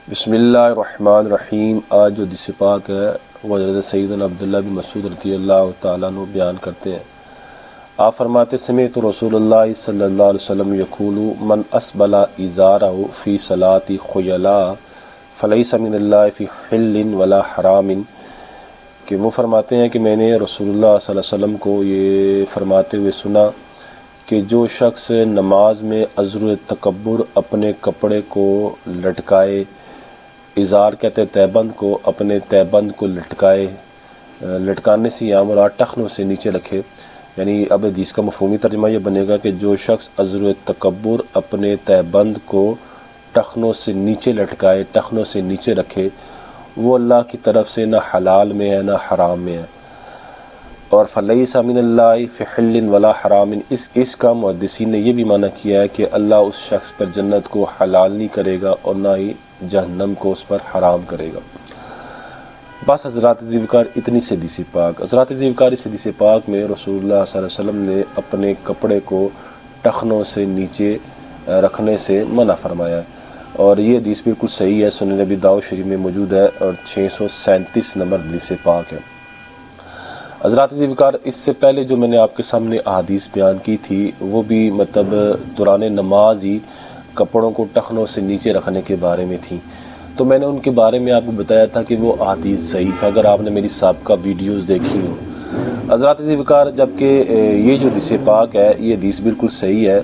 بسم اللہ الرحمن الرحیم۔ آج جو حدیث پاک ہے وہ حضرت سیدنا عبداللہ بن مسعود رضی اللہ تعالیٰ عنہ بیان کرتے ہیں۔ آپ فرماتے سمعت رسول اللہ صلی اللہ علیہ وسلم یقول من اسبل ازارہ فی صلاۃ خیلا فلیس من اللہ فی حل ولا حرام، کہ وہ فرماتے ہیں کہ میں نے رسول اللہ صلی اللہ علیہ وسلم کو یہ فرماتے ہوئے سنا کہ جو شخص نماز میں عذر تکبر اپنے کپڑے کو لٹکائے، ازار کہتے تہبند کو، اپنے تہبند کو لٹکانے سے یا مراد ٹخنوں سے نیچے رکھے، یعنی اب حدیث کا مفہومی ترجمہ یہ بنے گا کہ جو شخص عذر تکبر اپنے تہبند کو ٹخنوں سے نیچے لٹکائے، ٹخنوں سے نیچے رکھے، وہ اللہ کی طرف سے نہ حلال میں ہے نہ حرام میں ہے۔ اور فلیس من اللہ فی حل ولا حرام، اس کا محدثین نے یہ بھی معنی کیا ہے کہ اللہ اس شخص پر جنت کو حلال نہیں کرے گا اور نہ ہی جہنم کو اس پر حرام کرے گا۔ بس حضرات ذیوکار اتنی سی حدیث پاک، حضرات ذیوکار اس حدیث پاک میں رسول اللہ صلی اللہ علیہ وسلم نے اپنے کپڑے کو ٹخنوں سے نیچے رکھنے سے منع فرمایا ہے، اور یہ حدیث بالکل صحیح ہے، سنن نبی داؤد شریف میں موجود ہے اور 637 نمبر حدیث پاک ہے۔ حضرات ذیوکار اس سے پہلے جو میں نے آپ کے سامنے احادیث بیان کی تھی وہ بھی مطلب دوران نماز ہی کپڑوں کو ٹخنوں سے نیچے رکھنے کے بارے میں تھی، تو میں نے ان کے بارے میں آپ کو بتایا تھا کہ وہ احادیث ضعیف ہے، اگر آپ نے میری سابقہ ویڈیوز دیکھی ہوں۔ حضرات ذیوکار جبکہ یہ جو حدیث پاک ہے یہ حدیث بالکل صحیح ہے،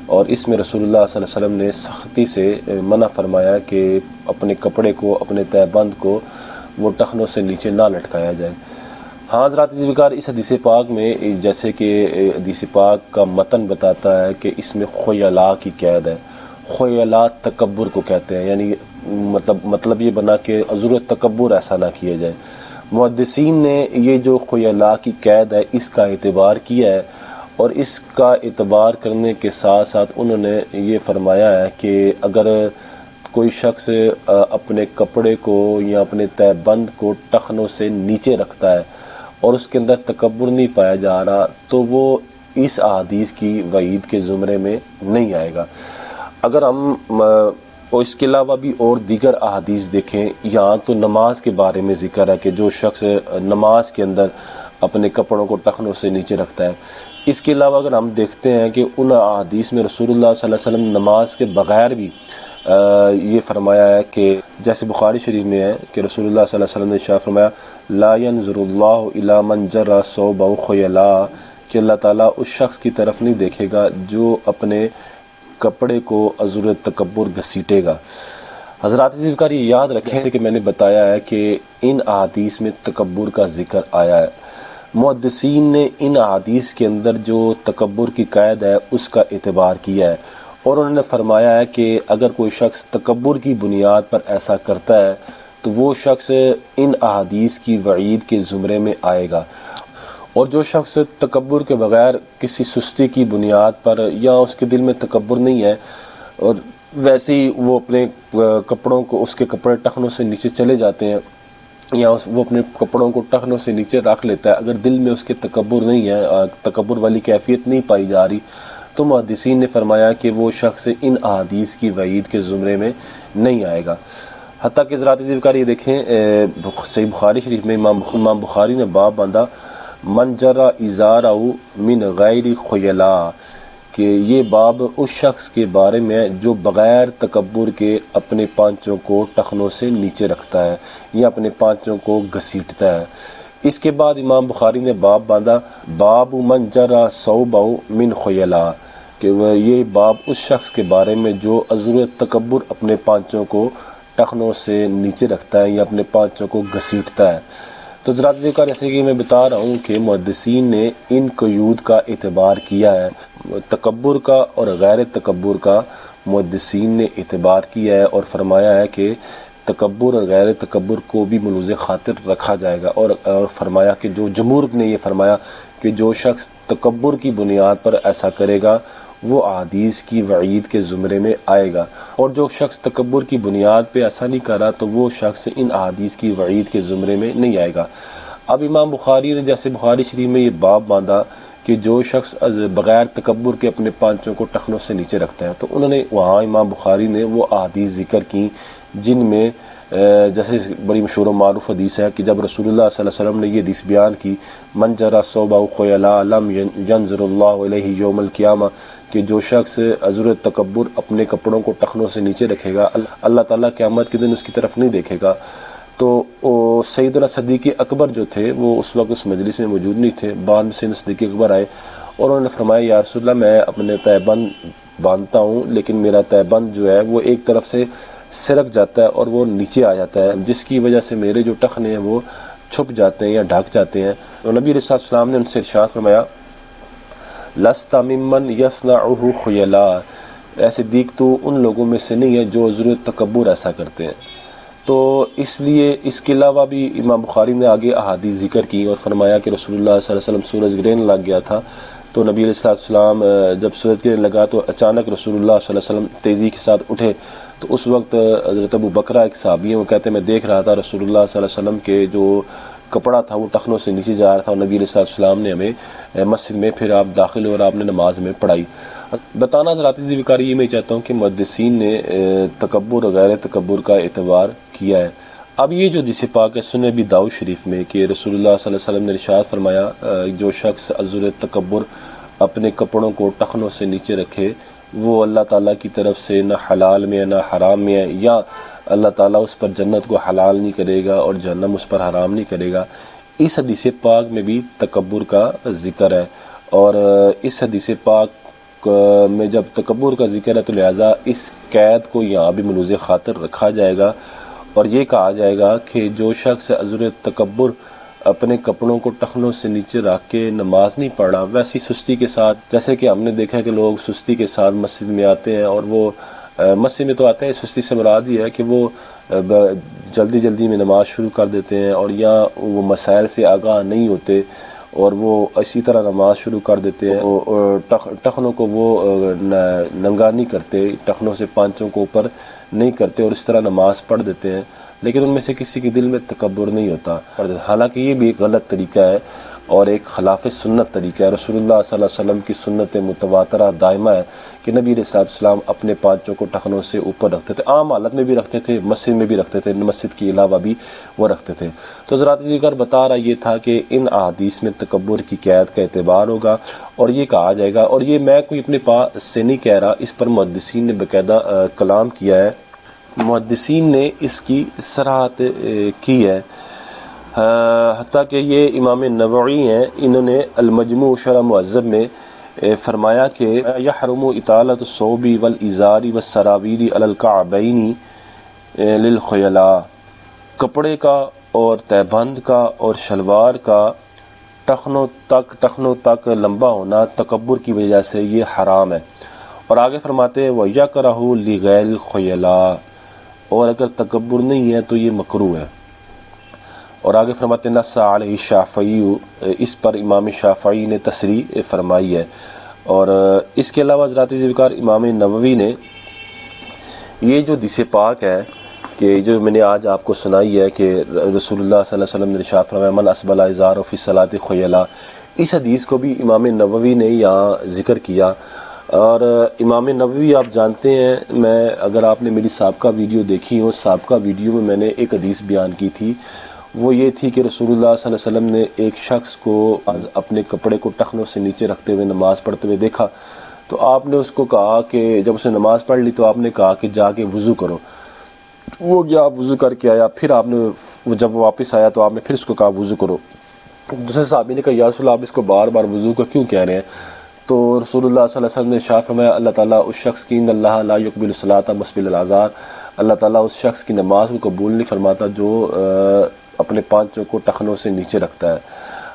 اور اس میں رسول اللہ صلی اللہ علیہ وسلم نے سختی سے منع فرمایا کہ اپنے کپڑے کو، اپنے تہبند کو وہ ٹخنوں سے نیچے نہ لٹکایا جائے۔ ہاں حضرات ذیوکار اس حدیث پاک میں جیسے کہ حدیث پاک کا متن بتاتا ہے کہ اس میں خیلا کی قید ہے۔ خیلا تکبر کو کہتے ہیں، یعنی مطلب یہ بنا کہ عذر تکبر ایسا نہ کیا جائے۔ محدثین نے یہ جو خیلا کی قید ہے اس کا اعتبار کیا ہے، اور اس کا اعتبار کرنے کے ساتھ ساتھ انہوں نے یہ فرمایا ہے کہ اگر کوئی شخص اپنے کپڑے کو یا اپنے تہبند کو ٹخنوں سے نیچے رکھتا ہے اور اس کے اندر تکبر نہیں پایا جا رہا تو وہ اس احادیث کی وعید کے زمرے میں نہیں آئے گا۔ اگر ہم اس کے علاوہ بھی اور دیگر احادیث دیکھیں، یہاں تو نماز کے بارے میں ذکر ہے کہ جو شخص نماز کے اندر اپنے کپڑوں کو ٹخنوں سے نیچے رکھتا ہے۔ اس کے علاوہ اگر ہم دیکھتے ہیں کہ ان احادیث میں رسول اللہ صلی اللہ علیہ وسلم نماز کے بغیر بھی یہ فرمایا ہے کہ جیسے بخاری شریف میں ہے کہ رسول اللہ صلی اللہ علیہ وسلم نے ارشاد فرمایا لا ينظر اللہ الی من جر ثوبہ خیلا، کہ اللہ تعالیٰ اس شخص کی طرف نہیں دیکھے گا جو اپنے کپڑے کو عذر تکبر گھسیٹے گا۔ حضرات ذیوکار یہ یاد رکھیں کہ میں نے بتایا ہے کہ ان احادیث میں تکبر کا ذکر آیا ہے، محدثین نے ان احادیث کے اندر جو تکبر کی قید ہے اس کا اعتبار کیا ہے، اور انہوں نے فرمایا ہے کہ اگر کوئی شخص تکبر کی بنیاد پر ایسا کرتا ہے تو وہ شخص ان احادیث کی وعید کے زمرے میں آئے گا، اور جو شخص تکبر کے بغیر کسی سستی کی بنیاد پر یا اس کے دل میں تکبر نہیں ہے اور ویسے ہی وہ اپنے کپڑوں کو، اس کے کپڑے ٹخنوں سے نیچے چلے جاتے ہیں یا وہ اپنے کپڑوں کو ٹخنوں سے نیچے رکھ لیتا ہے، اگر دل میں اس کے تکبر نہیں ہے، تکبر والی کیفیت نہیں پائی جا رہی، تو محدثین نے فرمایا کہ وہ شخص ان احادیث کی وعید کے زمرے میں نہیں آئے گا۔ حتیٰ کہ حضرات ذیوکار یہ دیکھیں صحیح بخاری شریف میں امام بخاری نے باب باندھا من جرا ازارہ من غیر خیلا، کہ یہ باب اس شخص کے بارے میں جو بغیر تکبر کے اپنے پانچوں کو ٹخنوں سے نیچے رکھتا ہے یا اپنے پانچوں کو گھسیٹتا ہے۔ اس کے بعد امام بخاری نے باب باندھا باب من جرا ثوبہ من خیلا، کہ یہ باب اس شخص کے بارے میں جو عذر تکبر اپنے پانچوں کو ٹخنوں سے نیچے رکھتا ہے یا اپنے پانچوں کو گھسیٹتا ہے۔ تو حضرات ذیوکار جیسے کہ میں بتا رہا ہوں کہ محدثین نے ان قیود کا اعتبار کیا ہے، تکبر کا اور غیر تکبر کا محدثین نے اعتبار کیا ہے، اور فرمایا ہے کہ تکبر اور غیر تکبر کو بھی ملوز خاطر رکھا جائے گا، اور فرمایا کہ جو جمہور نے یہ فرمایا کہ جو شخص تکبر کی بنیاد پر ایسا کرے گا وہ احادیث کی وعید کے زمرے میں آئے گا، اور جو شخص تکبر کی بنیاد پہ ایسا نہیں کرا تو وہ شخص ان احادیث کی وعید کے زمرے میں نہیں آئے گا۔ اب امام بخاری نے جیسے بخاری شریف میں یہ باب باندھا کہ جو شخص بغیر تکبر کے اپنے پانچوں کو ٹخنوں سے نیچے رکھتا ہے، تو انہوں نے وہاں امام بخاری نے وہ احادیث ذکر کی جن میں جیسے بڑی مشہور و معروف حدیث ہے کہ جب رسول اللہ صلی اللہ علیہ وسلم نے یہ حدیث بیان کی، من جرى ثوبه خيلاء لم ينظر اللہ علیہ یوم القیامہ، کہ جو شخص عذر تکبر اپنے کپڑوں کو ٹخنوں سے نیچے رکھے گا، اللہ تعالیٰ قیامت کے دن اس کی طرف نہیں دیکھے گا۔ تو سیدنا صدیق اکبر جو تھے وہ اس وقت اس مجلس میں موجود نہیں تھے، بعد میں سیدنا صدیق اکبر آئے اور انہوں نے فرمایا یا رسول اللہ میں اپنے تہبند باندھتا ہوں لیکن میرا تہبند جو ہے وہ ایک طرف سے سرک جاتا ہے اور وہ نیچے آ جاتا ہے، جس کی وجہ سے میرے جو ٹخنے ہیں وہ چھپ جاتے ہیں یا ڈھک جاتے ہیں۔ تو نبی علیہ السلام نے ان سے ارشاد فرمایا لست ممن یصنعہ خیلاء، اے صدیق تو ان لوگوں میں سے نہیں ہے جو ضرورت تکبر ایسا کرتے ہیں۔ تو اس لیے اس کے علاوہ بھی امام بخاری نے آگے احادیث ذکر کی اور فرمایا کہ رسول اللہ صلی اللہ علیہ وسلم سورج گرہن لگ گیا تھا، تو نبی علیہ السلام جب سورج گرہن لگا تو اچانک رسول اللہ صلی اللہ علیہ وسلم تیزی کے ساتھ اٹھے، تو اس وقت حضرت ابو بکرہ ایک صحابی ہیں، وہ کہتے ہیں میں دیکھ رہا تھا رسول اللہ صلی اللہ علیہ وسلم کے جو کپڑا تھا وہ ٹخنوں سے نیچے جا رہا تھا، اور نبی علیہ السلام نے ہمیں مسجد میں پھر آپ داخل ہوئے اور آپ نے نماز میں پڑھائی۔ بتانا ذراتی ذکاری یہ میں چاہتا ہوں کہ محدثین نے تکبر اور غیر تکبر کا اعتبار کیا ہے۔ اب یہ جو حدیث پاک ہے سنن ابی داؤد شریف میں کہ رسول اللہ صلی اللہ علیہ وسلم نے ارشاد فرمایا جو شخص عذر تکبر اپنے کپڑوں کو ٹخنوں سے نیچے رکھے وہ اللہ تعالیٰ کی طرف سے نہ حلال میں نہ حرام میں ہے، یا اللہ تعالیٰ اس پر جنت کو حلال نہیں کرے گا اور جہنم اس پر حرام نہیں کرے گا۔ اس حدیث پاک میں بھی تکبر کا ذکر ہے، اور اس حدیث پاک میں جب تکبر کا ذکر ہے تو لہٰذا اس قید کو یہاں بھی ملوز خاطر رکھا جائے گا، اور یہ کہا جائے گا کہ جو شخص عذر تکبر اپنے کپڑوں کو ٹخنوں سے نیچے رکھ کے نماز نہیں پڑھ رہا، ویسی سستی کے ساتھ، جیسے کہ ہم نے دیکھا کہ لوگ سستی کے ساتھ مسجد میں آتے ہیں، اور وہ مسجد میں تو آتے ہیں، سستی سے مراد یہ ہے کہ وہ جلدی جلدی میں نماز شروع کر دیتے ہیں، اور یا وہ مسائل سے آگاہ نہیں ہوتے اور وہ اسی طرح نماز شروع کر دیتے ہیں، ٹخنوں کو وہ ننگا نہیں کرتے، ٹخنوں سے پانچوں کو اوپر نہیں کرتے اور اس طرح نماز پڑھ دیتے ہیں، لیکن ان میں سے کسی کے دل میں تکبر نہیں ہوتا۔ حالانکہ یہ بھی ایک غلط طریقہ ہے اور ایک خلاف سنت طریقہ ہے۔ رسول اللہ صلی اللہ علیہ وسلم کی سنت متواترہ دائمہ ہے کہ نبی علیہ السلام اپنے پانچوں کو ٹخنوں سے اوپر رکھتے تھے، عام حالت میں بھی رکھتے تھے، مسجد میں بھی رکھتے تھے، مسجد کے علاوہ بھی وہ رکھتے تھے۔ تو ذراتی ذکر بتا رہا یہ تھا کہ ان احادیث میں تکبر کی قید کا اعتبار ہوگا، اور یہ کہا جائے گا، اور یہ میں کوئی اپنے پاس سے نہیں کہہ رہا، اس پر محدثین نے باقاعدہ کلام کیا ہے، محدثین نے اس کی صراحت کی ہے، حتیٰ کہ یہ امام نووی ہیں، انہوں نے المجموع شرح مہذب میں فرمایا کہ یحرم اطالۃ الثوب والازار والسراویل علی الکعبین للخیلاء، کپڑے کا اور تہبند کا اور شلوار کا ٹخنوں تک لمبا ہونا تکبر کی وجہ سے یہ حرام ہے، اور آگے فرماتے ہیں وَيَكْرَهُ لِغَيْرِ الْخُيَلَاءِ، اور اگر تکبر نہیں ہے تو یہ مکروہ ہے، اور آگے فرماتے ہیں نص علیہ الشافعی، اس پر امام شافعی نے تصریح فرمائی ہے۔ اور اس کے علاوہ حضرات ذکر امام نووی نے یہ جو حدیث پاک ہے کہ جو میں نے آج آپ کو سنائی ہے کہ رسول اللہ صلی اللہ علیہ وسلم نے ارشاد فرمایا من اسبل ازارہ فی الصلاۃ خیلاء، اس حدیث کو بھی امام نووی نے یہاں ذکر کیا۔ اور امام نووی آپ جانتے ہیں، میں اگر آپ نے میری سابقہ ویڈیو دیکھی ہو، سابقہ ویڈیو میں میں نے ایک حدیث بیان کی تھی، وہ یہ تھی کہ رسول اللہ صلی اللہ علیہ وسلم نے ایک شخص کو اپنے کپڑے کو ٹخنوں سے نیچے رکھتے ہوئے نماز پڑھتے ہوئے دیکھا، تو آپ نے اس کو کہا کہ جب اس نے نماز پڑھ لی تو آپ نے کہا کہ جا کے وضو کرو، وہ گیا وضو کر کے آیا، پھر آپ نے جب وہ واپس آیا تو آپ نے پھر اس کو کہا وضو کرو۔ دوسرے صحابی نے کہا یا رسول اللہ آپ اس کو بار بار وضو کو کیوں کہہ رہے ہیں؟ تو رسول اللہ صلی اللہ علیہ وسلم نے ارشاد فرمایا اللہ تعالیٰ اس شخص کی ان اللہ لا یقبل الصلاۃ مسبل الازار، اللہ تعالیٰ اس شخص کی نماز کو قبول نہیں فرماتا جو اپنے پانچوں کو ٹخنوں سے نیچے رکھتا ہے۔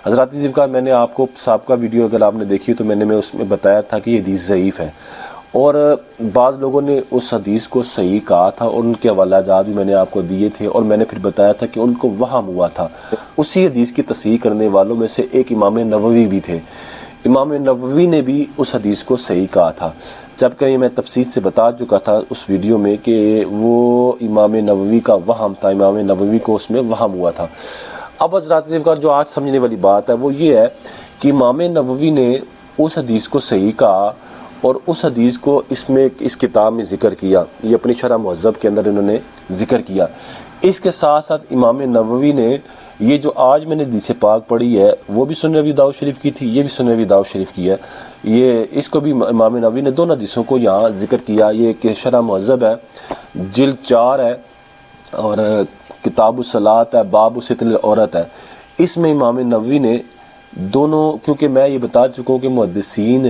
حضرات کا میں نے آپ کو سابقہ ویڈیو اگر آپ نے دیکھی تو میں نے اس میں بتایا تھا کہ یہ حدیث ضعیف ہے، اور بعض لوگوں نے اس حدیث کو صحیح کہا تھا اور ان کے حوالہ جات بھی میں نے آپ کو دیے تھے، اور میں نے پھر بتایا تھا کہ ان کو وہم ہوا تھا۔ اسی حدیث کی تصحیح کرنے والوں میں سے ایک امام نووی بھی تھے، امام نووی نے بھی اس حدیث کو صحیح کہا تھا، جبکہ میں تفصیل سے بتا چکا تھا اس ویڈیو میں کہ وہ امام نووی کا وہم تھا، امام نووی کو اس میں وہم ہوا تھا۔ اب حضرات جو آج سمجھنے والی بات ہے وہ یہ ہے کہ امام نووی نے اس حدیث کو صحیح کہا اور اس حدیث کو اس کتاب میں ذکر کیا، یہ اپنی شرح مہذب کے اندر انہوں نے ذکر کیا۔ اس کے ساتھ ساتھ امام نووی نے یہ جو آج میں نے حدیث پاک پڑھی ہے وہ بھی سنن ابی داؤد شریف کی تھی، یہ بھی سنن ابی داؤد شریف کی ہے، یہ اس کو بھی امام نووی نے دونوں حدیثوں کو یہاں ذکر کیا۔ یہ کہ شرح مہذب ہے، جلد 4 ہے اور کتاب الصلاۃ ہے، باب ستر العورت ہے۔ اس میں امام نووی نے دونوں، کیونکہ میں یہ بتا چکا ہوں کہ محدثین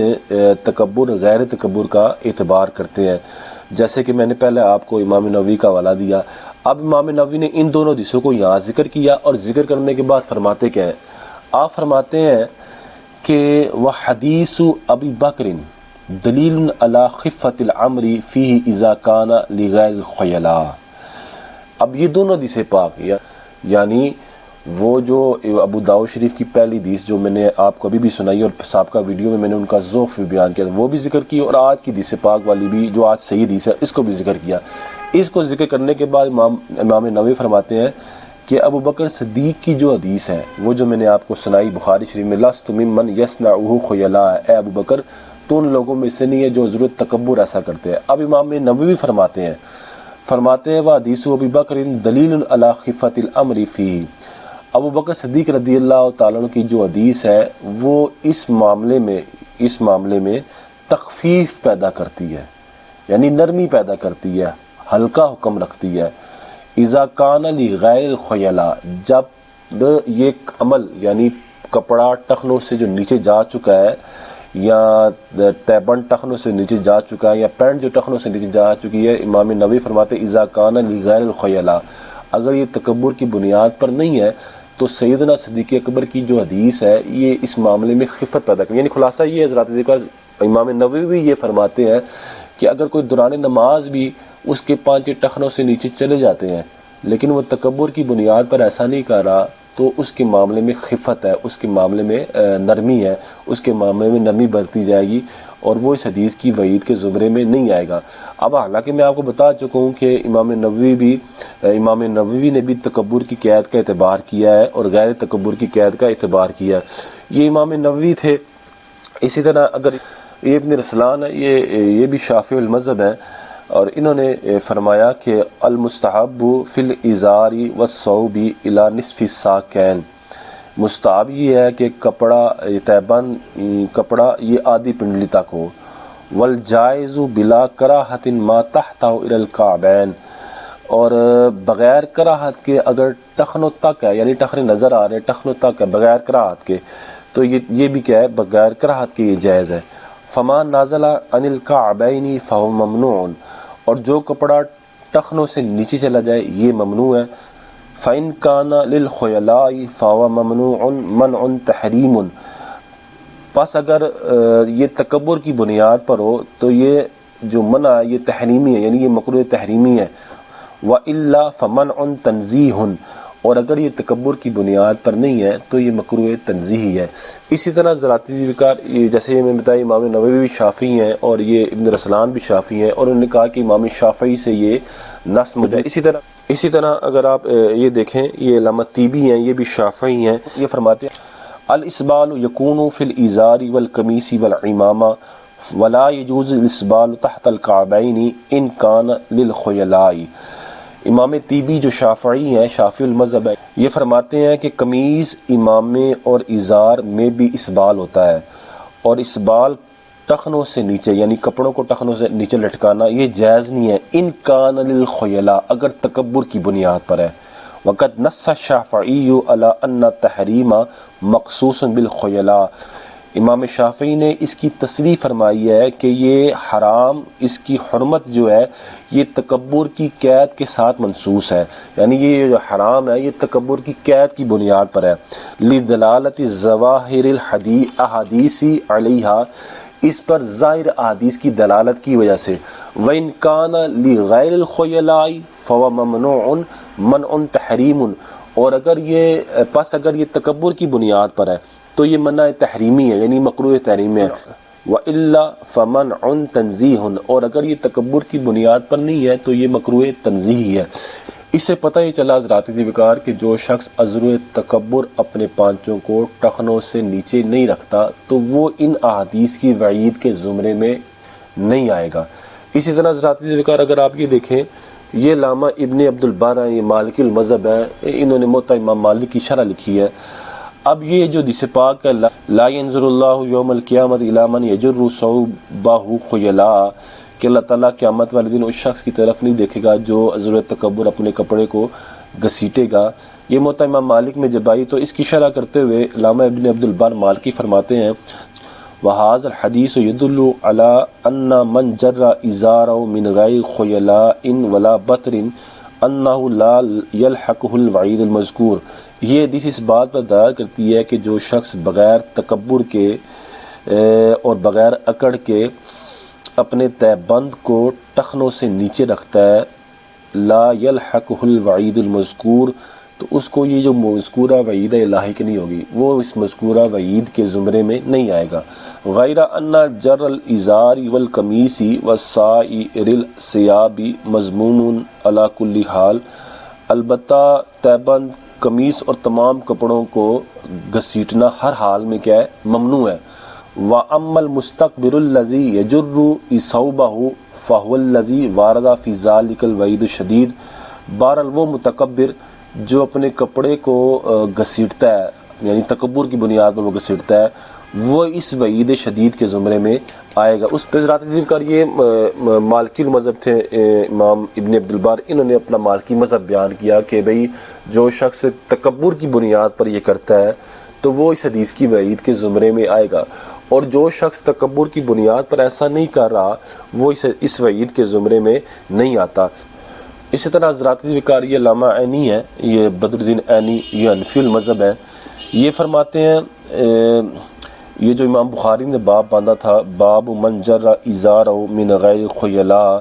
تکبر غیر تکبر کا اعتبار کرتے ہیں، جیسے کہ میں نے پہلے آپ کو امام نووی کا حوالہ دیا۔ اب امام نووی نے ان دونوں حدیثوں کو یہاں ذکر کیا اور ذکر کرنے کے بعد فرماتے کیا ہیں؟ آپ فرماتے ہیں کہ وحدیث ابی بکر دلیل علی خفۃ الامر فیہ اذا کان لغیر الخیلاء۔ اب یہ دونوں حدیث پاک یعنی وہ جو ابو داؤد شریف کی پہلی حدیث جو میں نے آپ کو ابھی بھی سنائی اور سابقہ ویڈیو میں نے ان کا ذوق بھی بیان کیا، وہ بھی ذکر کی، اور آج کی حدیث پاک والی بھی جو آج صحیح حدیث ہے اس کو بھی ذکر کیا۔ اس کو ذکر کرنے کے بعد امام نووی فرماتے ہیں کہ ابو بکر صدیق کی جو حدیث ہے وہ جو میں نے آپ کو سنائی بخاری شریف میں، لست ممن یصنعہ خیلاء، اے ابو بکر تو ان لوگوں میں سے نہیں ہے جو ضرورت تکبر ایسا کرتے ہیں۔ اب امام نووی فرماتے ہیں وحدیث ابی بکر دلیل علی خفۃ الامر فیہ، ابو بکر صدیق رضی اللہ تعالیٰ عنہ کی جو حدیث ہے وہ اس معاملے میں تخفیف پیدا کرتی ہے، یعنی نرمی پیدا کرتی ہے، ہلکا حکم رکھتی ہے۔ اذا کان لغیر الخیلاء، جب یہ عمل یعنی کپڑا ٹخنوں سے جو نیچے جا چکا ہے، یا تیبند ٹخنوں سے نیچے جا چکا ہے، یا پینٹ جو ٹخنوں سے نیچے جا چکی ہے، امام نووی فرماتے اذا کان لغیر الخیلاء، اگر یہ تکبر کی بنیاد پر نہیں ہے تو سیدنا صدیق اکبر کی جو حدیث ہے یہ اس معاملے میں خفت پیدا کرتی ہے۔ یعنی خلاصہ یہ حضرات ذکر امام نووی بھی یہ فرماتے ہیں کہ اگر کوئی دوران نماز بھی اس کے 5 ٹخنوں سے نیچے چلے جاتے ہیں لیکن وہ تکبر کی بنیاد پر ایسا نہیں کر رہا تو اس کے معاملے میں خفت ہے، اس کے معاملے میں نرمی ہے، اس کے معاملے میں نرمی برتی جائے گی اور وہ اس حدیث کی وعید کے زمرے میں نہیں آئے گا۔ اب حالانکہ میں آپ کو بتا چکا ہوں کہ امام نووی نے بھی تکبر کی قید کا اعتبار کیا ہے اور غیر تکبر کی قید کا اعتبار کیا ہے، یہ امام نووی تھے۔ اسی طرح اگر یہ ابن رسلان ہے، یہ بھی شافعی المذہب ہیں، اور انہوں نے فرمایا کہ المستحب فی الازار والثوب الی نصف الساقین، مستحب یہ ہے کہ کپڑا تیبند کپڑا یہ آدھی پنڈلی تک ہو، والجائز بلا کراہت ما تحتہ الی الکعبین، اور بغیر کراہت کے اگر ٹخنوں تک ہے، یعنی ٹخنے نظر آ رہے ہیں ٹخنوں تک ہے بغیر کراہت کے، تو یہ بھی کیا ہے بغیر کراہت کے یہ جائز ہے۔ فما نازل عن الکعبین فہو ممنوع، اور جو کپڑا ٹخنوں سے نیچے چلا جائے یہ ممنوع ہے۔ فإن كان للخيلاء فهو ممنوع منع تحریم، پس اگر یہ تکبر کی بنیاد پر ہو تو یہ جو منع ہے یہ تحریمی ہے، یعنی یہ مکروہ تحریمی ہے۔ وإلا فمنع تنزیہ، اور اگر یہ تکبر کی بنیاد پر نہیں ہے تو یہ مکروہ تنزیہی ہے۔ اسی طرح ذراتی ذکر جیسے میں بتایا امام نووی بھی شافعی ہیں اور یہ ابن رسلان بھی شافعی ہیں، اور انہوں نے کہا کہ امام شافعی سے یہ نص موجود ہے۔ اسی طرح اگر آپ یہ دیکھیں یہ علامہ طیبی ہیں، یہ بھی شافعی ہیں، یہ فرماتے ہیں الاسبال یکون فی الازار والقمیص والعمامہ ولا یجوز الاسبال تحت الکعبین ان کان للخیلاء۔ امام طیبی جو شافعی ہیں، شافعی المذہب ہے، یہ فرماتے ہیں کہ قمیض، امامے اور ازار میں بھی اسبال ہوتا ہے، اور اسبال ٹخنوں سے نیچے یعنی کپڑوں کو ٹخنوں سے نیچے لٹکانا یہ جائز نہیں ہے، ان کان للخیلاء، اگر تکبر کی بنیاد پر ہے۔ وقد نص الشافعی علی ان تحریم مخصوص بالخیلاء، امام شافعی نے اس کی تصریح فرمائی ہے کہ یہ حرام، اس کی حرمت جو ہے یہ تکبر کی قید کے ساتھ منصوص ہے، یعنی یہ جو حرام ہے یہ تکبر کی قید کی بنیاد پر ہے۔ لدلالت ظواہر الاحادیث علیہا، اس پر ظاہر احادیث کی دلالت کی وجہ سے۔ وَإِن كَانَ لِغَيْرِ الْخُيَلَاءِ فَهُوَ مَمْنُوعٌ مَنْعٌ تَحْرِيمٌ، اور اگر یہ تکبر کی بنیاد پر ہے تو یہ منع تحریمی ہے، یعنی مکروہ تحریمی ہے۔ وَإِلَّا فَمَنْعٌ تَنزِيهٌ، اور اگر یہ تکبر کی بنیاد پر نہیں ہے تو یہ مکروہ تنزیہی ہے۔ اس سے پتہ ہی چلا حضرات ذوالفقار کہ جو شخص عذر تکبر اپنے پانچوں کو ٹخنوں سے نیچے نہیں رکھتا تو وہ ان احادیث کی وعید کے زمرے میں نہیں آئے گا۔ اسی طرح حضرات ذوالفقار اگر آپ یہ دیکھیں، یہ علامہ ابن عبد البر ہیں، یہ مالکی المذہب ہیں، انہوں نے موطا امام مالک کی شرح لکھی ہے۔ اب یہ جو حدیث پاک ہے لا ينظر اللہ یوم القیامت الی من یجر ثوبہ خیلا، کہ اللہ تعالیٰ قیامت والے دن اس شخص کی طرف نہیں دیکھے گا جو عذر تکبر اپنے کپڑے کو گھسیٹے گا۔ یہ موطا امام مالک میں جب آئی تو اس کی شرح کرتے ہوئے علامہ ابن عبد البر مالکی فرماتے ہیں وَهَذَا الْحَدِيثُ يَدُلُّ عَلَىٰ أَنَّ مَنْ جَرَّ إِزَارَهُ مِنْ غَيْرِ خُيَلَاءٍ وَلَا بَطْرٍ أَنَّهُ لَا يَلْحَقُهُ الْوَعِيدُ الْمَذْكُورُ۔ یہ حدیث اس بات پر دلالت کرتی ہے کہ جو شخص بغیر تکبر کے اور بغیر اکڑ کے اپنے تہبند کو ٹخنوں سے نیچے رکھتا ہے، لا يلحقه الوعید المذکور، تو اس کو یہ جو مذکورہ وعید لاحق نہیں ہوگی، وہ اس مذکورہ وعید کے زمرے میں نہیں آئے گا۔ غیر ان جر الازار والقمیص والسائر الثياب مذموم علی کل حال، البتہ تہبند، قمیص اور تمام کپڑوں کو گھسیٹنا ہر حال میں کیا ہے؟ ممنوع ہے۔ وَأَمَّا الْمُسْتَكْبِرُ الَّذِي يَجُرُّ ثَوْبَهُ فَهُوَ الَّذِي وَارَدَ فِي ذَلِكَ الْوَعِيدُ الشَّدِيدُ، بہرحال وہ متکبر جو اپنے کپڑے کو گھسیٹتا ہے، یعنی تکبر کی بنیاد پر وہ گھسیٹتا ہے، وہ اس وعید شدید کے زمرے میں آئے گا۔ اس حضرات ذوالفقار یہ مالکی مذہب تھے، امام ابن عبد البر، انہوں نے اپنا مالکی مذہب بیان کیا کہ بھئی جو شخص تکبر کی بنیاد پر یہ کرتا ہے تو وہ اس حدیث کی وعید کے زمرے میں آئے گا، اور جو شخص تکبر کی بنیاد پر ایسا نہیں کر رہا وہ اس وعید کے زمرے میں نہیں آتا۔ اسی طرح حضرات ذوالفقار یہ علامہ عینی ہے، یہ بدر الدین عینی، یہ حنفی المذہب ہے، یہ فرماتے ہیں یہ جو امام بخاری نے باب باندھا تھا باب من جر ازارہ من غیر خیلاء،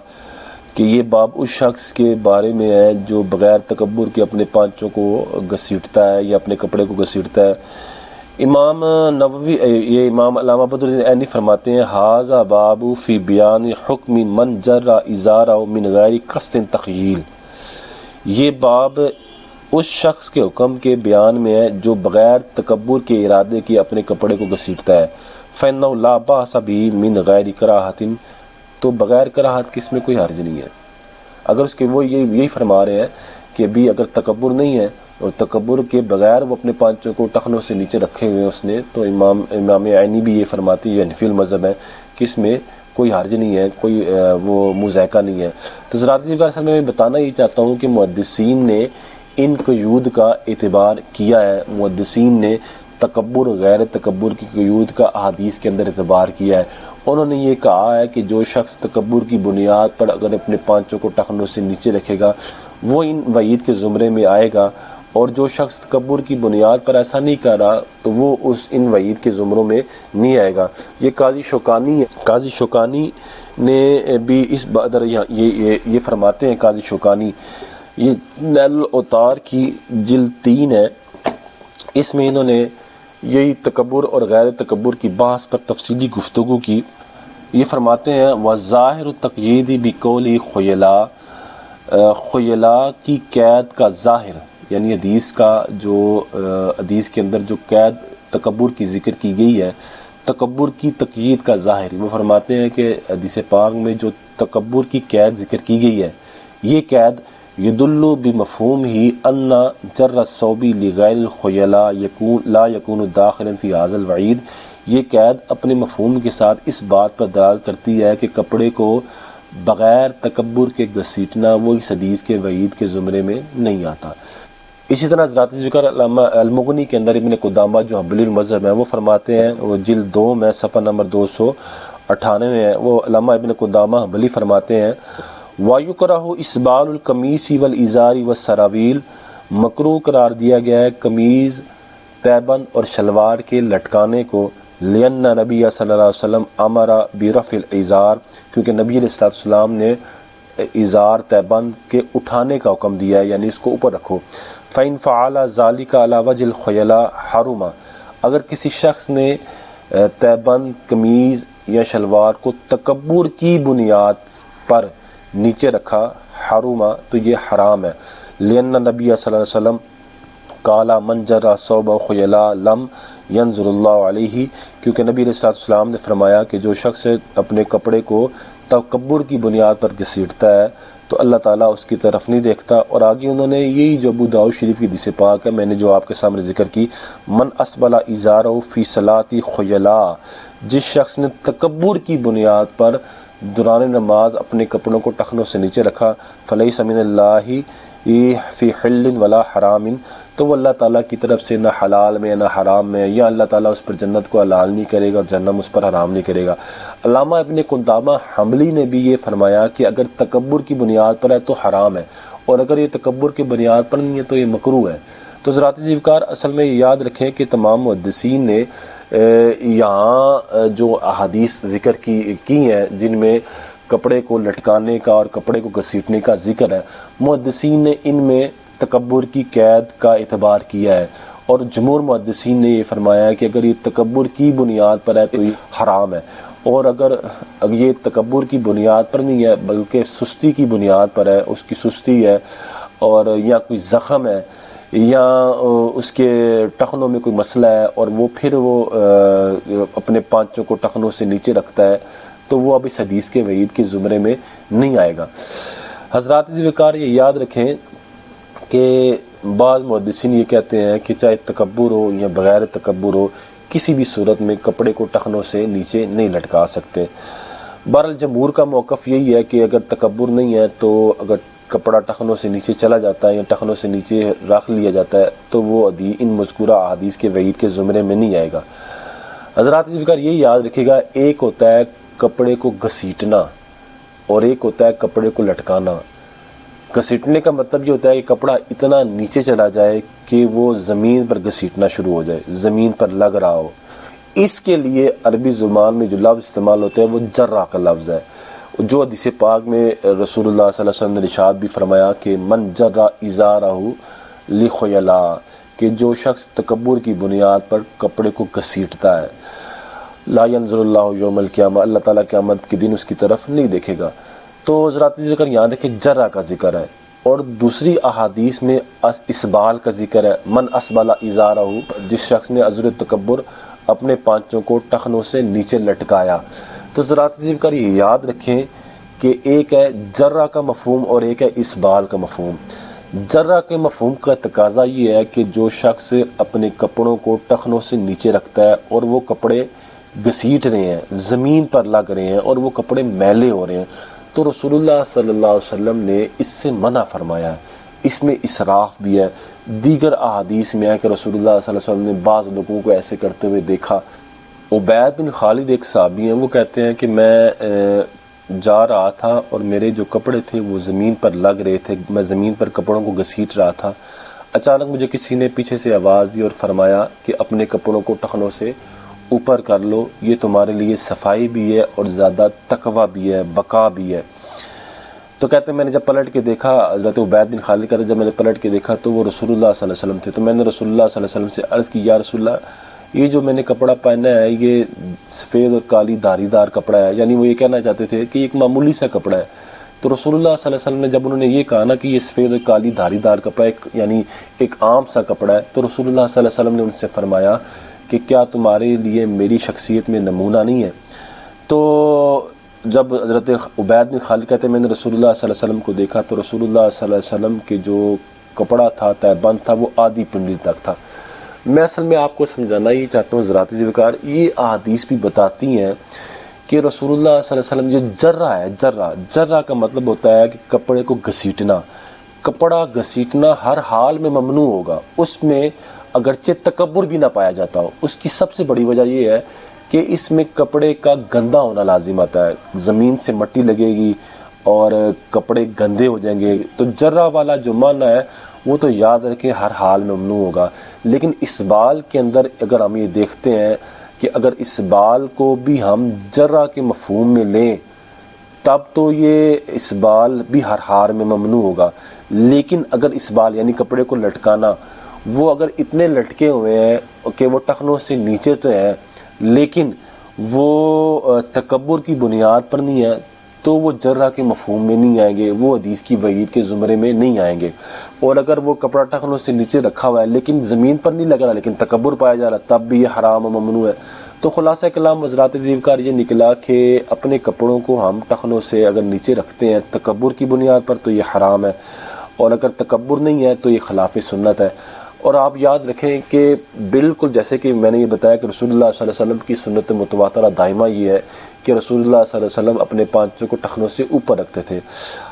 کہ یہ باب اس شخص کے بارے میں ہے جو بغیر تکبر کے اپنے پانچوں کو گھسیٹتا ہے یا اپنے کپڑے کو گھسیٹتا ہے۔ امام نووی، یہ امام علامہ بدر الدین عینی فرماتے ہیں ھذا باب فی بیان حکم من جر ازارہ من غیر قصد تخییل، یہ باب اس شخص کے حکم کے بیان میں ہے جو بغیر تکبر کے ارادے کے اپنے کپڑے کو گھسیٹتا ہے۔ فإنہ لا بأس بہ من غیر کراہۃ، تو بغیر کراہت کی اس میں کوئی حرج نہیں ہے۔ اگر اس کے وہ یہی فرما رہے ہیں کہ بھی اگر تکبر نہیں ہے اور تکبر کے بغیر وہ اپنے پانچوں کو ٹخنوں سے نیچے رکھے ہوئے اس نے، تو امام عینی بھی یہ فرماتی ہے، حنفی المذہب ہے، کہ اس میں کوئی حرج نہیں ہے، کوئی وہ مذائقہ نہیں ہے۔ تو حضرات ذوالفقار میں بتانا یہ چاہتا ہوں کہ محدثین نے ان قیود کا اعتبار کیا ہے، محدثین نے تکبر غیر تکبر کی قیود کا احادیث کے اندر اعتبار کیا ہے۔ انہوں نے یہ کہا ہے کہ جو شخص تکبر کی بنیاد پر اگر اپنے پانچوں کو ٹخنوں سے نیچے رکھے گا وہ ان وعید کے زمرے میں آئے گا، اور جو شخص تکبر کی بنیاد پر ایسا نہیں کر رہا تو وہ ان وعید کے زمروں میں نہیں آئے گا۔ یہ قاضی شوکانی ہے، قاضی شوکانی نے بھی اس بدر یہ فرماتے ہیں، قاضی شوکانی، یہ نیل الاوتار کی جلد 3 ہے، اس میں انہوں نے یہی تکبر اور غیر تکبر کی بحث پر تفصیلی گفتگو کی۔ یہ فرماتے ہیں وَظَاهِرُ التَّقْیِیدِ بِقَوْلِ خُیَلاء، خیلاء کی قید کا ظاہر، یعنی حدیث کا جو حدیث کے اندر جو قید تکبر کی ذکر کی گئی ہے، تکبر کی تقیید کا ظاہر، وہ فرماتے ہیں کہ حدیث پاک میں جو تکبر کی قید ذکر کی گئی ہے، یہ قید یدل بمفہوم ہی ان جر الثوب لغیر الخیلاء لا یکون داخلا فی ھذا الوعید، یہ قید اپنے مفہوم کے ساتھ اس بات پر دلالت کرتی ہے کہ کپڑے کو بغیر تکبر کے گھسیٹنا وہ اس حدیث کے وعید کے زمرے میں نہیں آتا۔ اسی طرح حضرات ذکر علامہ المغنی کے اندر ابن قدامہ جو حنبلی المذہب ہیں وہ فرماتے ہیں، وہ جلد 2 میں صفحہ نمبر 298 میں ہے، وہ علامہ ابن قدامہ حنبلی فرماتے ہیں وَيُكْرَهُ إِسْبَالُ الْقَمِيصِ وَالْإِزَارِ وَالسَّرَاوِيلِ، مکروہ قرار دیا گیا ہے قمیض، تہبند اور شلوار کے لٹکانے کو، لِأَنَّ نبی صلی اللہ علیہ وسلم امر برفع الازار، کیونکہ نبی علیہ السلام نے ازار تہبند کے اٹھانے کا حکم دیا ہے، یعنی اس کو اوپر رکھو۔ فَإِنْ فَعَلَ ذَلِكَ عَلَى وَجْهِ الْخُيَلَاءِ حَرُمَ، اگر کسی شخص نے تہبند، قمیض یا شلوار کو تکبر کی بنیاد پر نیچے رکھا، حرما تو یہ حرام ہے، لأن نبی صلی اللہ علیہ وسلم قال من جر ثوبہ خیلا لم ینظر اللہ علیہ، کیونکہ نبی علیہ السلام نے فرمایا کہ جو شخص اپنے کپڑے کو تکبر کی بنیاد پر گھسیٹتا ہے تو اللہ تعالیٰ اس کی طرف نہیں دیکھتا۔ اور آگے انہوں نے یہی جو ابو داؤد شریف کی حدیث پاک ہے میں نے جو آپ کے سامنے ذکر کی، من اسبل ازارہ فی صلاۃ خیلا، جس شخص نے تکبر کی بنیاد پر دوران نماز اپنے کپڑوں کو ٹخنوں سے نیچے رکھا، فلیس من اللہ فی حل ولا حرام، تو وہ اللہ تعالیٰ کی طرف سے نہ حلال میں نہ حرام میں، یا اللہ تعالیٰ اس پر جنت کو حلال نہیں کرے گا اور جہنم اس پر حرام نہیں کرے گا۔ علامہ ابن قدامہ حنبلی نے بھی یہ فرمایا کہ اگر تکبر کی بنیاد پر ہے تو حرام ہے، اور اگر یہ تکبر کی بنیاد پر نہیں ہے تو یہ مکروہ ہے۔ تو ذرات زیوکار اصل میں یاد رکھیں کہ تمام محدثین نے یہاں جو احادیث ذکر کی ہیں جن میں کپڑے کو لٹکانے کا اور کپڑے کو گھسیٹنے کا ذکر ہے، محدثین نے ان میں تکبر کی قید کا اعتبار کیا ہے، اور جمہور محدثین نے یہ فرمایا ہے کہ اگر یہ تکبر کی بنیاد پر ہے تو یہ حرام ہے، اور اگر یہ تکبر کی بنیاد پر نہیں ہے بلکہ سستی کی بنیاد پر ہے، اس کی سستی ہے اور یا کوئی زخم ہے یا اس کے ٹخنوں میں کوئی مسئلہ ہے اور وہ پھر وہ اپنے پانچوں کو ٹخنوں سے نیچے رکھتا ہے، تو وہ اب اس حدیث کے وعید کے زمرے میں نہیں آئے گا۔ حضرات ذوالفقار یہ یاد رکھیں کہ بعض محدثین یہ کہتے ہیں کہ چاہے تکبر ہو یا بغیر تکبر ہو، کسی بھی صورت میں کپڑے کو ٹخنوں سے نیچے نہیں لٹکا سکتے۔ بہرحال جمہور کا موقف یہی ہے کہ اگر تکبر نہیں ہے تو اگر کپڑا ٹخنوں سے نیچے چلا جاتا ہے یا ٹخنوں سے نیچے رکھ لیا جاتا ہے تو وہ ان مذکورہ احادیث کے وعید کے زمرے میں نہیں آئے گا۔ حضرات ذوالفقار یہ یاد رکھے گا، ایک ہوتا ہے کپڑے کو گھسیٹنا اور ایک ہوتا ہے کپڑے کو لٹکانا۔ گھسیٹنے کا مطلب یہ ہوتا ہے کہ کپڑا اتنا نیچے چلا جائے کہ وہ زمین پر گھسیٹنا شروع ہو جائے، زمین پر لگ رہا ہو۔ اس کے لیے عربی زبان میں جو لفظ استعمال ہوتا ہے وہ جرہ کا لفظ ہے، جو حدیث پاک میں رسول اللہ صلی اللہ علیہ وسلم نے ارشاد بھی فرمایا کہ من جرہ ازارہ لخیلا، کہ جو شخص تکبر کی بنیاد پر کپڑے کو گھسیٹتا ہے، لا ینظر اللہ یوم القیامہ، اللہ تعالیٰ قیامت کے دن اس کی طرف نہیں دیکھے گا۔ تو حضرات ذکر یہاں دیکھیں جرہ کا ذکر ہے، اور دوسری احادیث میں اسبال کا ذکر ہے، من اسبل ازارہ، جس شخص نے عذر تکبر اپنے پانچوں کو ٹخنوں سے نیچے لٹکایا۔ تو حضرات ذکر یہ یاد رکھیں کہ ایک ہے جرہ کا مفہوم اور ایک ہے اسبال کا مفہوم۔ جرہ کے مفہوم کا تقاضا یہ ہے کہ جو شخص اپنے کپڑوں کو ٹخنوں سے نیچے رکھتا ہے اور وہ کپڑے گھسیٹ رہے ہیں، زمین پر لگ رہے ہیں اور وہ کپڑے میلے ہو رہے ہیں، تو رسول اللہ صلی اللہ علیہ وسلم نے اس سے منع فرمایا ہے۔ اس میں اسراف بھی ہے۔ دیگر احادیث میں ہے کہ رسول اللہ صلی اللہ علیہ وسلم نے بعض لوگوں کو ایسے کرتے ہوئے دیکھا۔ عبید بن خالد ایک صحابی ہیں، وہ کہتے ہیں کہ میں جا رہا تھا اور میرے جو کپڑے تھے وہ زمین پر لگ رہے تھے، میں زمین پر کپڑوں کو گھسیٹ رہا تھا، اچانک مجھے کسی نے پیچھے سے آواز دی اور فرمایا کہ اپنے کپڑوں کو ٹخنوں سے اوپر کر لو، یہ تمہارے لیے صفائی بھی ہے اور زیادہ تقویٰ بھی ہے، بقا بھی ہے۔ تو کہتے ہیں میں نے جب پلٹ کے دیکھا، حضرت عبید بن خالد کہتے ہیں جب میں نے پلٹ کے دیکھا تو وہ رسول اللہ صلی اللہ علیہ وسلم تھے، تو میں نے رسول اللہ صلی اللہ علیہ وسلم سے عرض کی، یا رسول اللہ یہ جو میں نے کپڑا پہنا ہے یہ سفید اور کالی دھاری دار کپڑا ہے، یعنی وہ یہ کہنا چاہتے تھے کہ ایک معمولی سا کپڑا ہے۔ تو رسول اللہ صلی اللہ علیہ وسلم نے جب انہوں نے یہ کہا نا کہ یہ سفید اور کالی دھاری دار کپڑا ہے، یعنی ایک عام سا کپڑا ہے، تو رسول اللہ صلی اللہ علیہ وسلم نے ان سے فرمایا کہ کیا تمہارے لیے میری شخصیت میں نمونہ نہیں ہے؟ تو جب حضرت عبید بن خالد کہتے ہیں میں نے رسول اللہ صلی اللہ علیہ وسلم کو دیکھا تو رسول اللہ صلی اللہ علیہ وسلم کے جو کپڑا تھا تہبند تھا وہ آدھی پنڈلی تک تھا۔ میں اصل میں آپ کو سمجھانا یہ چاہتا ہوں حضرات ذوالفقار، یہ احادیث بھی بتاتی ہیں کہ رسول اللہ صلی اللہ علیہ وسلم جو جرہ ہے، جرہ کا مطلب ہوتا ہے کہ کپڑے کو گھسیٹنا۔ کپڑا گھسیٹنا ہر حال میں ممنوع ہوگا، اس میں اگرچہ تکبر بھی نہ پایا جاتا ہو۔ اس کی سب سے بڑی وجہ یہ ہے کہ اس میں کپڑے کا گندا ہونا لازم آتا ہے، زمین سے مٹی لگے گی اور کپڑے گندے ہو جائیں گے۔ تو جرہ والا جو معنی ہے وہ تو یاد رکھیں ہر حال میں ممنوع ہوگا، لیکن اسبال کے اندر اگر ہم یہ دیکھتے ہیں کہ اگر اسبال کو بھی ہم جرہ کے مفہوم میں لیں تب تو یہ اسبال بھی ہر حال میں ممنوع ہوگا، لیکن اگر اسبال یعنی کپڑے کو لٹکانا وہ اگر اتنے لٹکے ہوئے ہیں کہ وہ ٹخنوں سے نیچے تو ہیں لیکن وہ تکبر کی بنیاد پر نہیں ہے تو وہ جرہ کے مفہوم میں نہیں آئیں گے، وہ حدیث کی وعید کے زمرے میں نہیں آئیں گے۔ اور اگر وہ کپڑا ٹخنوں سے نیچے رکھا ہوا ہے لیکن زمین پر نہیں لگ رہا لیکن تکبر پایا جا رہا، تب بھی یہ حرام و ممنوع ہے۔ تو خلاصہ کلام حضرات زیوکار یہ نکلا کہ اپنے کپڑوں کو ہم ٹخنوں سے اگر نیچے رکھتے ہیں تکبر کی بنیاد پر تو یہ حرام ہے، اور اگر تکبر نہیں ہے تو یہ خلاف سنت ہے۔ اور آپ یاد رکھیں کہ بالکل جیسے کہ میں نے یہ بتایا کہ رسول اللہ صلی اللہ علیہ وسلم کی سنت متواترہ دائمہ یہ ہے کہ رسول اللہ صلی اللہ علیہ وسلم اپنے پانچوں کو ٹخنوں سے اوپر رکھتے تھے۔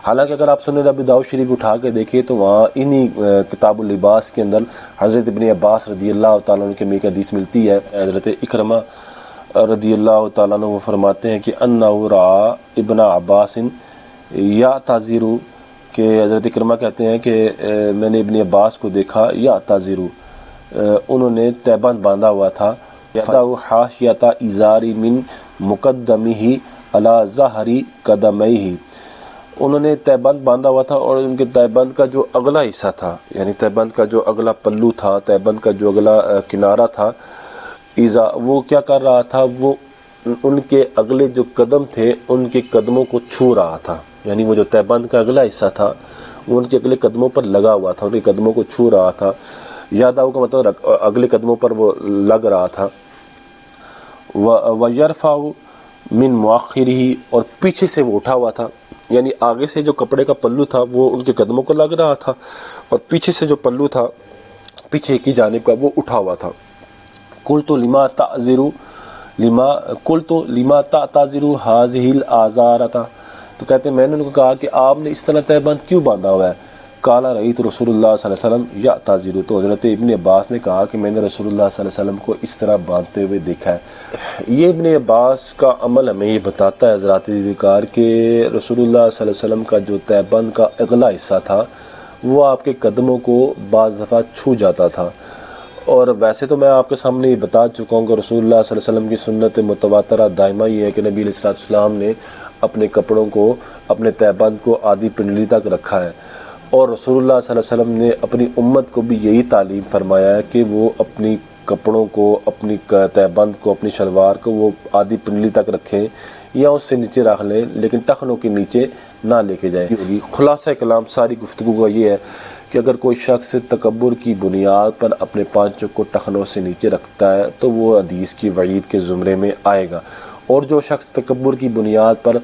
حالانکہ اگر آپ سنن ابی داؤد شریف اٹھا کے دیکھیں تو وہاں انہی کتاب اللباس کے اندر حضرت ابن عباس رضی اللہ تعالیٰ عنہ کے میں ایک حدیث ملتی ہے۔ حضرت اکرمہ رضی اللہ تعالیٰ عنہ وہ فرماتے ہیں کہ انہ رأى ابن عباس یعتذر، کہ حضرت اکرمہ کہتے ہیں کہ میں نے ابن عباس کو دیکھا یعتذر، انہوں نے تہبند باندھا ہوا تھا، یدع حاشیۃ ازاری من مقدمہ علی ظہر قدمیہ، انہوں نے تہبند باندھا ہوا تھا اور ان کے تہبند کا جو اگلا حصہ تھا، یعنی تہبند کا جو اگلا پلو تھا، تہبند کا جو اگلا کنارہ تھا، وہ کیا کر رہا تھا، وہ ان کے اگلے جو قدم تھے ان کے قدموں کو چھو رہا تھا، یعنی وہ جو تہبند کا اگلا حصہ تھا وہ ان کے اگلے قدموں پر لگا ہوا تھا، ان کے قدموں کو چھو رہا تھا، یاداؤ کا مطلب اگلے قدموں پر وہ لگ رہا تھا۔ وَيَرْفَعُ مِن مُؤَخِّرِهِ، اور پیچھے سے وہ اٹھا ہوا تھا، یعنی آگے سے جو کپڑے کا پلو تھا وہ ان کے قدموں کو لگ رہا تھا اور پیچھے سے جو پلو تھا پیچھے کی جانب کا وہ اٹھا ہوا تھا۔ قُلْتُ لِمَا تَعْتَذِرُ هَٰذِهِ الْآزَارَةَ، تو کہتے ہیں میں نے ان کو کہا کہ آپ نے اس طرح تہبند کیوں باندھا ہوا ہے؟ قال رأیت رسول اللہ صلی اللہ علیہ وسلم یعتذر، تو حضرت ابن عباس نے کہا کہ میں نے رسول اللہ صلی اللہ علیہ وسلم کو اس طرح باندھتے ہوئے دیکھا ہے۔ یہ ابن عباس کا عمل ہمیں یہ بتاتا ہے حضرات وقار کہ رسول اللہ صلی اللہ علیہ وسلم کا جو تہبند کا اگلا حصہ تھا وہ آپ کے قدموں کو بعض دفعہ چھو جاتا تھا۔ اور ویسے تو میں آپ کے سامنے یہ بتا چکا ہوں کہ رسول اللہ صلی اللہ علیہ وسلم کی سنت متواترہ دائمہ یہ ہے کہ نبی علیہ السلام نے اپنے کپڑوں کو، اپنے تہبند کو آدھی پنڈلی تک رکھا ہے، اور رسول اللہ صلی اللہ علیہ وسلم نے اپنی امت کو بھی یہی تعلیم فرمایا ہے کہ وہ اپنی کپڑوں کو، اپنی تہبند کو، اپنی شلوار کو وہ آدھی پنڈلی تک رکھیں یا اس سے نیچے رکھ لیں لیکن ٹخنوں کے نیچے نہ لے کے جائیں۔ خلاصہ کلام ساری گفتگو کا یہ ہے کہ اگر کوئی شخص تکبر کی بنیاد پر اپنے پانچوں کو ٹخنوں سے نیچے رکھتا ہے تو وہ حدیث کی وعید کے زمرے میں آئے گا، اور جو شخص تکبر کی بنیاد پر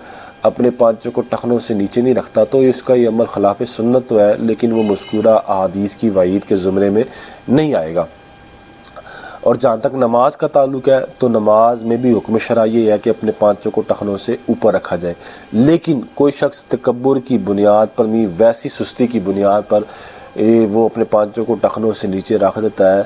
اپنے پانچوں کو ٹخنوں سے نیچے نہیں رکھتا تو اس کا یہ عمل خلاف سنت تو ہے لیکن وہ مذکورہ احادیث کی وعید کے زمرے میں نہیں آئے گا۔ اور جہاں تک نماز کا تعلق ہے تو نماز میں بھی حکم شرع یہ ہے کہ اپنے پانچوں کو ٹخنوں سے اوپر رکھا جائے، لیکن کوئی شخص تکبر کی بنیاد پر نہیں، ویسی سستی کی بنیاد پر وہ اپنے پانچوں کو ٹخنوں سے نیچے رکھ دیتا ہے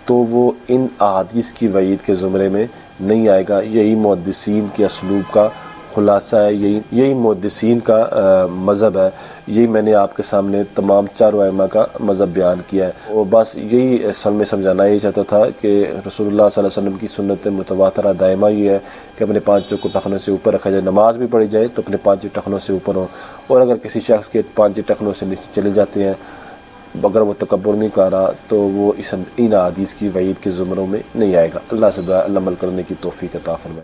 تو وہ ان احادیث کی وعید کے زمرے میں نہیں آئے گا۔ یہی محدثین کے اسلوب کا خلاصہ ہے، یہی محدثین کا مذہب ہے، یہی میں نے آپ کے سامنے تمام چاروں ائمہ کا مذہب بیان کیا ہے۔ اور بس یہی اصل میں سمجھانا یہی چاہتا تھا کہ رسول اللہ صلی اللہ علیہ وسلم کی سنت متواترہ دائمہ یہ ہے کہ اپنے پانچوں کو ٹخنوں سے اوپر رکھا جائے، نماز بھی پڑھی جائے تو اپنے پانچ ٹخنوں سے اوپر ہو، اور اگر کسی شخص کے پانچ ٹخنوں سے نیچے چلے جاتے ہیں اگر وہ تکبر نہیں کر رہا تو وہ ان احادیث کی وعید کے زمروں میں نہیں آئے گا۔ اللہ سے دعا اللہ عمل کرنے کی توفیق عطا فرمائے۔